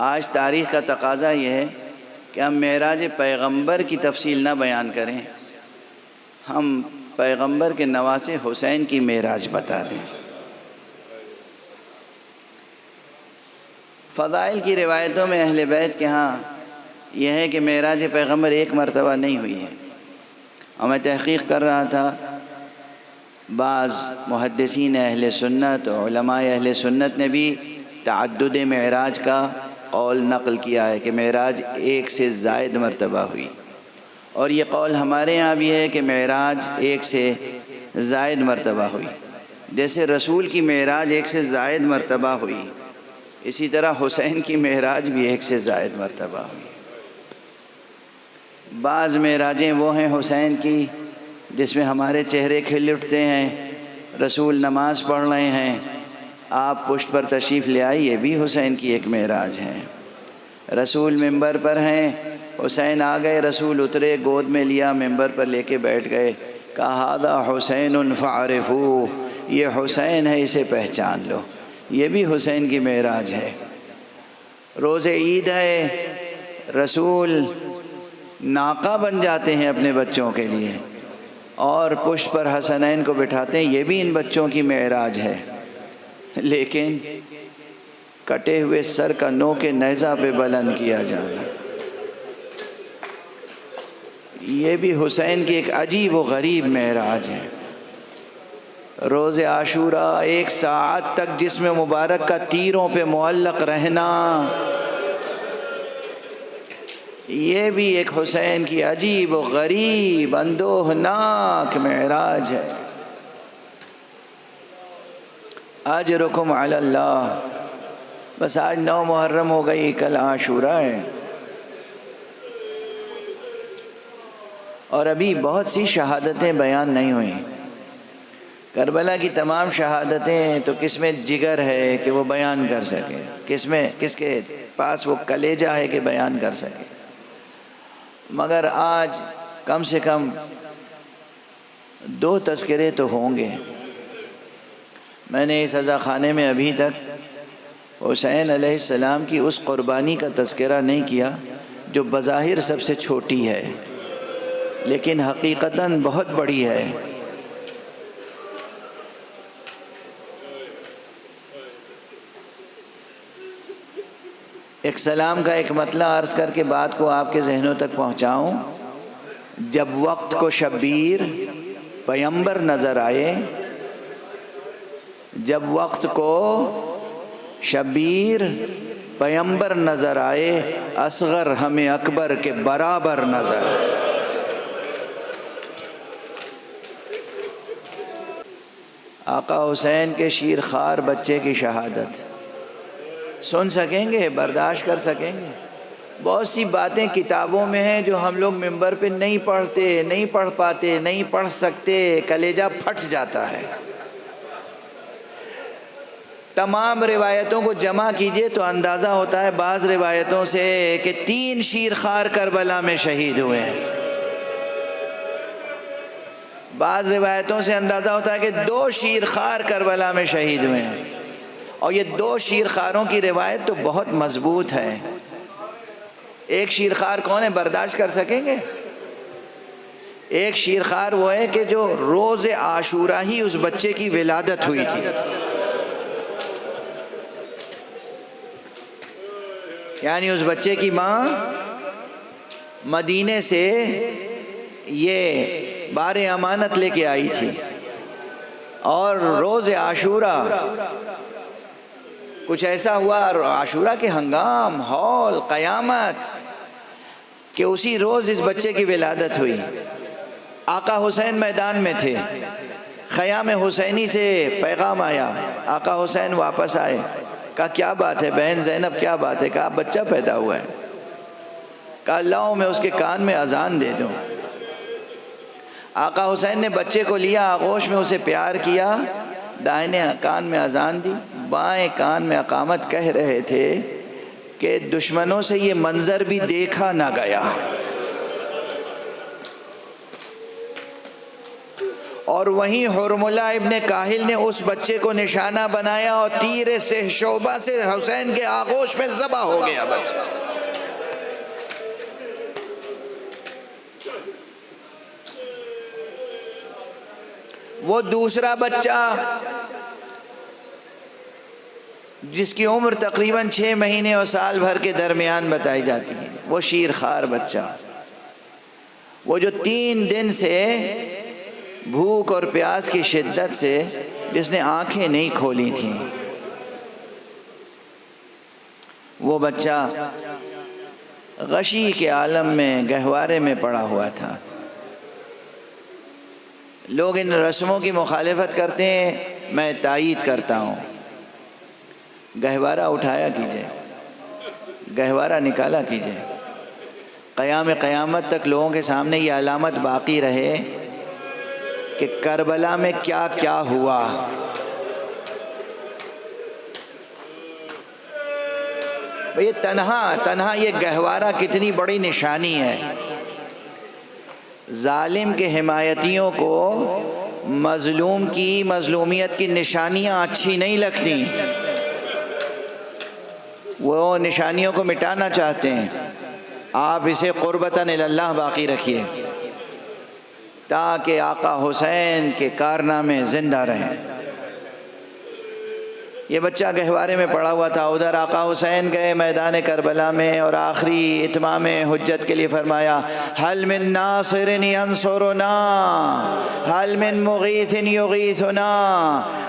آج تاریخ کا تقاضا یہ ہے کہ ہم معراج پیغمبر کی تفصیل نہ بیان کریں، ہم پیغمبر کے نواسے حسین کی معراج بتا دیں۔ فضائل کی روایتوں میں اہل بیت کے ہاں یہ ہے کہ معراج پیغمبر ایک مرتبہ نہیں ہوئی ہے، اور میں تحقیق کر رہا تھا، بعض محدثین اہل سنت اور علماء اہل سنت نے بھی تعدد معراج کا قول نقل کیا ہے کہ معراج ایک سے زائد مرتبہ ہوئی، اور یہ قول ہمارے ہاں بھی ہے کہ معراج ایک سے زائد مرتبہ ہوئی۔ جیسے رسول کی معراج ایک سے زائد مرتبہ ہوئی، اسی طرح حسین کی معراج بھی ایک سے زائد مرتبہ ہوئی۔ بعض معراجیں وہ ہیں حسین کی جس میں ہمارے چہرے کھل اٹھتے ہیں، رسول نماز پڑھ رہے ہیں، آپ پشت پر تشریف لے آئے، یہ بھی حسین کی ایک معراج ہے۔ رسول ممبر پر ہیں، حسین آ گئے، رسول اترے، گود میں لیا، ممبر پر لے کے بیٹھ گئے، کہا ھذا حسین فاعرفوہ، یہ حسین ہے، اسے پہچان لو، یہ بھی حسین کی معراج ہے۔ روز عید ہے، رسول ناقہ بن جاتے ہیں اپنے بچوں کے لیے اور پشت پر حسنین کو بٹھاتے ہیں، یہ بھی ان بچوں کی معراج ہے۔ لیکن کٹے ہوئے سر کا نوک نیزہ پہ بلند کیا جانا، یہ بھی حسین کی ایک عجیب و غریب معراج ہے۔ روز عاشوراء ایک ساعت تک جسم مبارک کا تیروں پہ معلق رہنا، یہ بھی ایک حسین کی عجیب و غریب اندوہناک معراج ہے۔ اجرکم علی اللہ۔ بس آج 9 محرم ہو گئی، کل عاشوراء ہے، اور ابھی بہت سی شہادتیں بیان نہیں ہوئیں۔ کربلا کی تمام شہادتیں تو کس میں جگر ہے کہ وہ بیان کر سکے، کس کے پاس وہ کلیجہ ہے کہ بیان کر سکے، مگر آج کم سے کم 2 تذکرے تو ہوں گے۔ میں نے اس عزا خانے میں ابھی تک حسین علیہ السلام کی اس قربانی کا تذکرہ نہیں کیا جو بظاہر سب سے چھوٹی ہے لیکن حقیقتاً بہت بڑی ہے۔ ایک سلام کا ایک مطلع عرض کر کے بات کو آپ کے ذہنوں تک پہنچاؤں۔ جب وقت کو شبیر پیمبر نظر آئے، جب وقت کو شبیر پیمبر نظر آئے، اصغر ہمیں اکبر کے برابر نظر۔ آقا حسین کے شیر خوار بچے کی شہادت سن سکیں گے، برداشت کر سکیں گے؟ بہت سی باتیں کتابوں میں ہیں جو ہم لوگ ممبر پہ نہیں پڑھتے، نہیں پڑھ پاتے، نہیں پڑھ سکتے، کلیجہ پھٹ جاتا ہے۔ تمام روایتوں کو جمع کیجئے تو اندازہ ہوتا ہے بعض روایتوں سے کہ 3 شیر خوار کربلا میں شہید ہوئے ہیں، بعض روایتوں سے اندازہ ہوتا ہے کہ 2 شیر خوار کربلا میں شہید ہوئے ہیں، اور یہ 2 شیر خواروں کی روایت تو بہت مضبوط ہے۔ ایک شیر خوار کون ہے، برداشت کر سکیں گے؟ ایک شیر خوار وہ ہے کہ جو روز عاشوراء ہی اس بچے کی ولادت ہوئی تھی، یعنی اس بچے کی ماں مدینے سے یہ بار امانت لے کے آئی تھی، اور روز عاشوراء کچھ ایسا ہوا، عاشوراء کے ہنگام، ہول، قیامت، کہ اسی روز اس بچے کی ولادت ہوئی۔ آقا حسین میدان میں تھے، خیام حسینی سے پیغام آیا، آقا حسین واپس آئے، کہا کیا بات ہے بہن زینب، کیا بات ہے؟ کہا بچہ پیدا ہوا ہے۔ کہا لاؤ میں اس کے کان میں اذان دے دوں۔ آقا حسین نے بچے کو لیا، آغوش میں اسے پیار کیا، دائیں کان میں اذان دی، بائیں کان میں اقامت، کہہ رہے تھے کہ دشمنوں سے یہ منظر بھی دیکھا نہ گیا، اور وہیں حرملہ ابن کاہل نے اس بچے کو نشانہ بنایا اور تیر سے شعبہ سے حسین کے آغوش میں ذبح ہو گیا بچہ۔ وہ دوسرا بچہ جس کی عمر تقریباً 6 مہینے اور سال بھر کے درمیان بتائی جاتی ہے، وہ شیر خوار بچہ، وہ جو 3 دن سے بھوک اور پیاس کی شدت سے جس نے آنکھیں نہیں کھولی تھیں، وہ بچہ غشی کے عالم میں گہوارے میں پڑا ہوا تھا۔ لوگ ان رسموں کی مخالفت کرتے ہیں، میں تائید کرتا ہوں۔ گہوارہ اٹھایا کیجئے، گہوارہ نکالا کیجئے، قیامت تک لوگوں کے سامنے یہ علامت باقی رہے کہ کربلا میں کیا کیا ہوا۔ یہ تنہا یہ گہوارہ کتنی بڑی نشانی ہے۔ ظالم کے حمایتیوں کو مظلوم کی مظلومیت کی نشانیاں اچھی نہیں لگتی، وہ نشانیوں کو مٹانا چاہتے ہیں۔ آپ اسے قربتاً اللہ باقی رکھیے تاکہ آقا حسین کے کارنامے زندہ رہیں۔ یہ بچہ گہوارے میں پڑا ہوا تھا، ادھر آقا حسین گئے میدان کربلا میں اور آخری اتمام حجت کے لیے فرمایا حل من ناصر ینصرنا حل من مغیث یغیثنا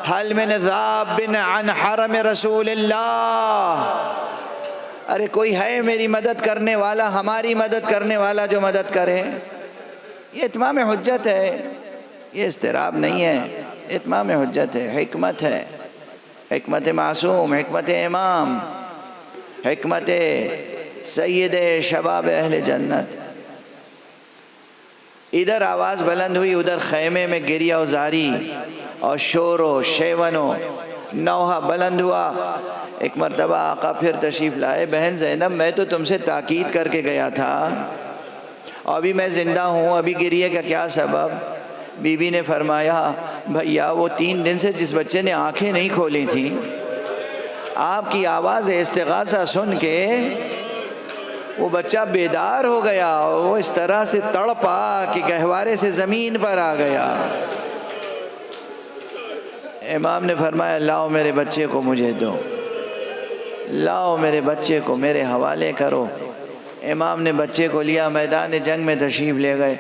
حل من ذاب عن حرم رسول اللہ۔ ارے کوئی ہے میری مدد کرنے والا، ہماری مدد کرنے والا جو مدد کرے۔ یہ اتمام حجت ہے، یہ اضطراب نہیں ہے، اتمام حجت ہے، حکمت ہے، حکمت معصوم، حکمت امام، حکمت سید شباب اہل جنت۔ ادھر آواز بلند ہوئی، ادھر خیمے میں گریہ و زاری اور شور و شیون و نوحہ بلند ہوا۔ ایک مرتبہ آقا پھر تشریف لائے، بہن زینب میں تو تم سے تاکید کر کے گیا تھا، ابھی میں زندہ ہوں، ابھی گریہ کا کیا سبب؟ بی بی نے فرمایا بھیا وہ 3 دن سے جس بچے نے آنکھیں نہیں کھولی تھیں، آپ کی آواز استغاثہ سن کے وہ بچہ بیدار ہو گیا اور وہ اس طرح سے تڑپا کہ گہوارے سے زمین پر آ گیا۔ امام نے فرمایا لاؤ میرے بچے کو مجھے دو، لاؤ میرے بچے کو میرے حوالے کرو۔ امام نے بچے کو لیا، میدان جنگ میں تشریف لے گئے،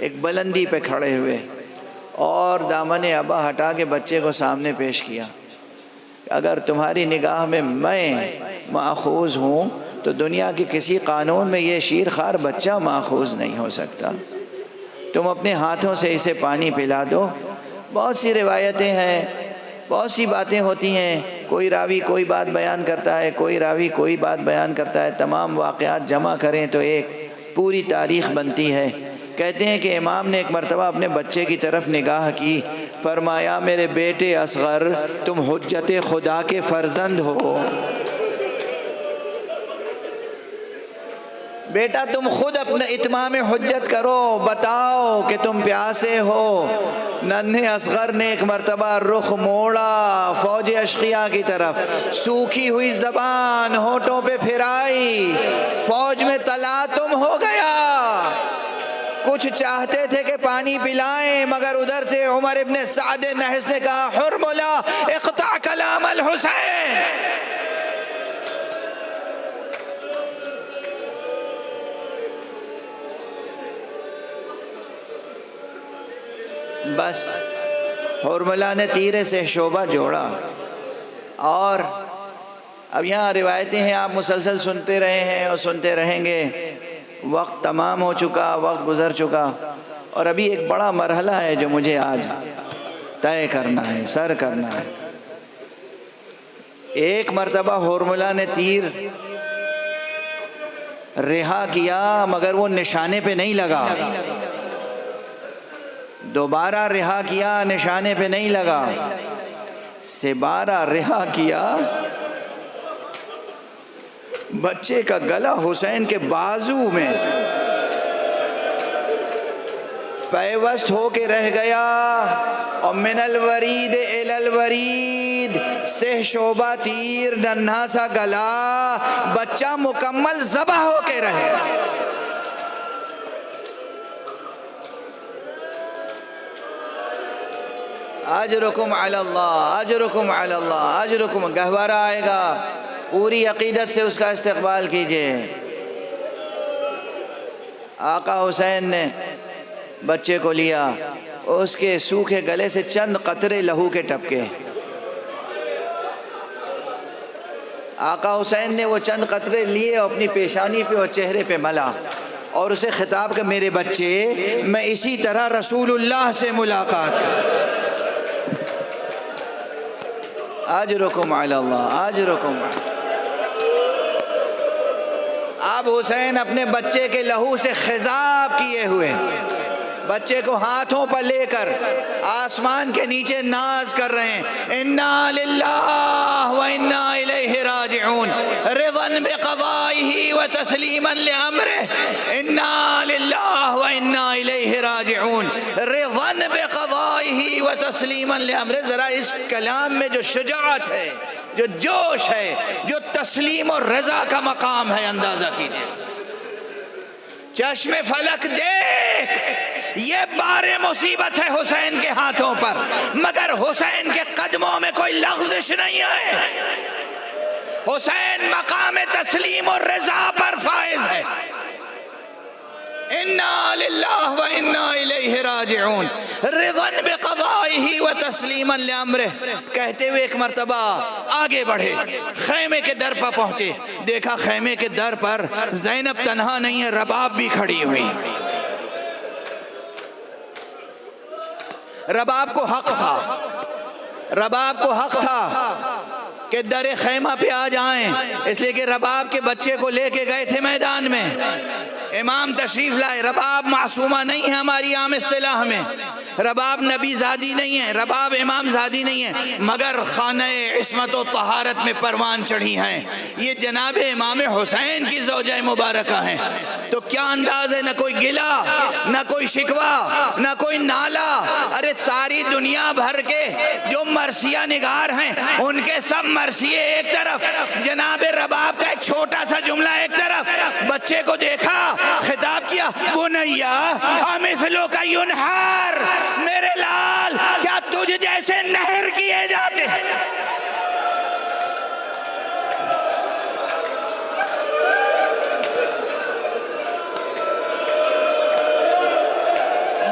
ایک بلندی پہ کھڑے ہوئے اور دامن ابا ہٹا کے بچے کو سامنے پیش کیا۔ اگر تمہاری نگاہ میں ماخوذ ہوں تو دنیا کے کسی قانون میں یہ شیرخوار بچہ ماخوذ نہیں ہو سکتا، تم اپنے ہاتھوں سے اسے پانی پلا دو۔ بہت سی روایتیں ہیں، بہت سی باتیں ہوتی ہیں، کوئی راوی کوئی بات بیان کرتا ہے، کوئی راوی کوئی بات بیان کرتا ہے، تمام واقعات جمع کریں تو ایک پوری تاریخ بنتی ہے۔ کہتے ہیں کہ امام نے ایک مرتبہ اپنے بچے کی طرف نگاہ کی، فرمایا میرے بیٹے اصغر تم حجت خدا کے فرزند ہو، بیٹا تم خود اپنا اتمام حجت کرو، بتاؤ کہ تم پیاسے ہو۔ ننھے اصغر نے ایک مرتبہ رخ موڑا فوج اشقیاء کی طرف، سوکھی ہوئی زبان ہونٹوں پہ پھرائی، فوج میں تلاطم ہو گیا۔ کچھ چاہتے تھے کہ پانی پلائیں، مگر ادھر سے عمر ابن سعد نحس نے کہا حرملہ اقطع کلام الحسین۔ بس حرملہ نے تیر سے شعبہ جوڑا، اور اب یہاں روایتیں ہیں، آپ مسلسل سنتے رہے ہیں اور سنتے رہیں گے۔ وقت تمام ہو چکا، وقت گزر چکا، اور ابھی ایک بڑا مرحلہ ہے جو مجھے آج طے کرنا ہے، سر کرنا ہے۔ ایک مرتبہ حرملہ نے تیر رہا کیا مگر وہ نشانے پہ نہیں لگا، دوبارہ رہا کیا نشانے پہ نہیں لگا، سبارہ رہا کیا، بچے کا گلا حسین کے بازو میں، پیوست ہو کے رہ گیا، اور من الورید الی الورید، سہ شعبہ تیر ننھا سا گلا، بچہ مکمل ذبح ہو کے رہے۔ اجرکم علی اللہ، اجرکم علی اللہ، اجرکم، گہوارہ آئے گا، پوری عقیدت سے اس کا استقبال کیجئے۔ آقا حسین نے بچے کو لیا، اس کے سوکھے گلے سے چند قطرے لہو کے ٹپکے۔ آقا حسین نے وہ چند قطرے لیے اور اپنی پیشانی پہ اور چہرے پہ ملا، اور اسے خطاب کہ میرے بچے، میں اسی طرح رسول اللہ سے ملاقات کروں۔ اجرکم علی اللہ، اجرکم۔ اب حسین اپنے بچے کے لہو سے خضاب کیے ہوئے، بچے کو ہاتھوں پر لے کر آسمان کے نیچے ناز کر رہے ہیں، انا للہ و انا الیہ راجعون، رضا بقضائہ و تسلیما لامرہ، انا للہ و انا الیہ راجعون، رضا بقضائہ و تسلیما لامرہ۔ ذرا اس کلام میں جو شجاعت ہے، جو جوش ہے، جو تسلیم اور رضا کا مقام ہے، اندازہ کیجئے۔ چشم فلک دیکھ، یہ بار مصیبت ہے حسین کے ہاتھوں پر، مگر حسین کے قدموں میں کوئی لغزش نہیں ہے۔ حسین مقام تسلیم اور رضا پر فائز ہے۔ انا للہ و انا الیہ راجعون، رضا بقضائہ و تسلیما لامرہ، کہتے ہوئے ایک مرتبہ آگے بڑھے، خیمے کے در پر پہنچے، دیکھا خیمے کے در پر زینب تنہا نہیں ہے، رباب بھی کھڑی ہوئی۔ رباب کو حق تھا، رباب کو حق تھا کہ در خیمہ پہ آ جائیں، اس لیے کہ رباب کے بچے کو لے کے گئے تھے میدان میں، امام تشریف لائے۔ رباب معصومہ نہیں ہے ہماری عام اصطلاح میں، رباب نبی زادی نہیں ہے، رباب امام زادی نہیں ہے، مگر خانہ عصمت و طہارت میں پروان چڑھی ہیں، یہ جناب امام حسین کی زوجہ مبارکہ ہیں۔ تو کیا انداز ہے، نہ کوئی گلہ، نہ کوئی شکوہ، نہ کوئی نالا۔ ارے ساری دنیا بھر کے جو مرثیہ نگار ہیں، ان کے سب مرثیے ایک طرف، جناب رباب کا ایک چھوٹا سا جملہ ایک طرف۔ بچے کو دیکھا، خطاب کیا، بنیا امثلک ینہر، میرے لال کیا تجھ جیسے نہر کیے جاتے ہیں؟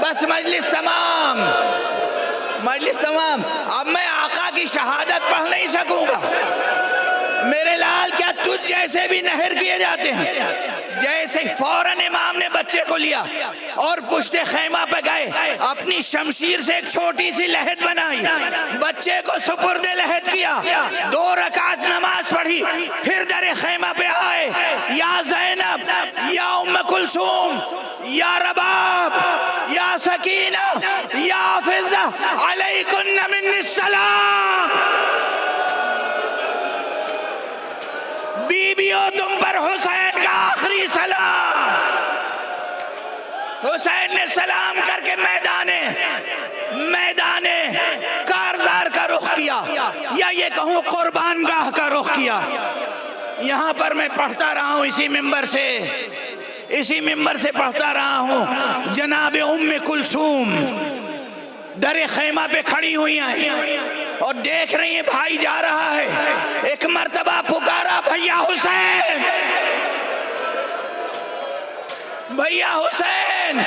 بس مجلس تمام، مجلس تمام، اب میں آقا کی شہادت پڑھ نہیں سکوں گا۔ میرے لال کیا تجھ جیسے بھی نہر کیے جاتے ہیں؟ جیسے فوراً امام نے بچے کو لیا اور پشت خیمہ پہ گئے، اپنی شمشیر سے ایک چھوٹی سی لہد بنائی، بچے کو سپرد لہد کیا، 2 رکعت نماز پڑھی، پھر در خیمہ پہ آئے، یا زینب، یا ام کلثوم، یا رباب، یا سکینہ، یا حافظہ، علیکن منی السلام، بیبیوں تم پر حسین کا آخری سلام۔ حسین نے سلام کر کے میدان کارزار کا رخ کیا، یا یہ کہوں قربان گاہ کا رخ کیا۔ یہاں پر میں پڑھتا رہا ہوں، اسی ممبر سے پڑھتا رہا ہوں، جناب ام کلثوم در خیمہ پہ کھڑی ہوئی ہیں اور دیکھ رہی ہیں بھائی جا رہا ہے، ایک مرتبہ پکارا، بھیا حسین، بھیا حسین۔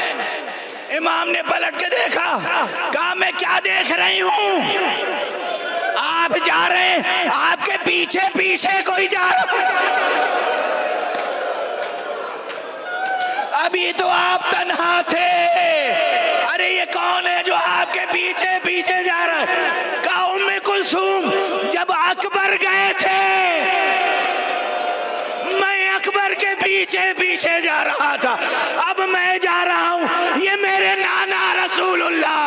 امام نے پلٹ کے دیکھا، کہا میں کیا دیکھ رہی ہوں؟ آپ جا رہے ہیں، آپ کے پیچھے پیچھے کوئی جا رہا ہے، ابھی تو آپ تنہا تھے، ارے یہ کون ہے جو آپ کے پیچھے پیچھے جا رہا ہے؟ کہا ام کلثوم، جب اکبر گئے تھے میں اکبر کے پیچھے پیچھے جا رہا تھا، اب میں جا رہا ہوں، یہ میرے نانا رسول اللہ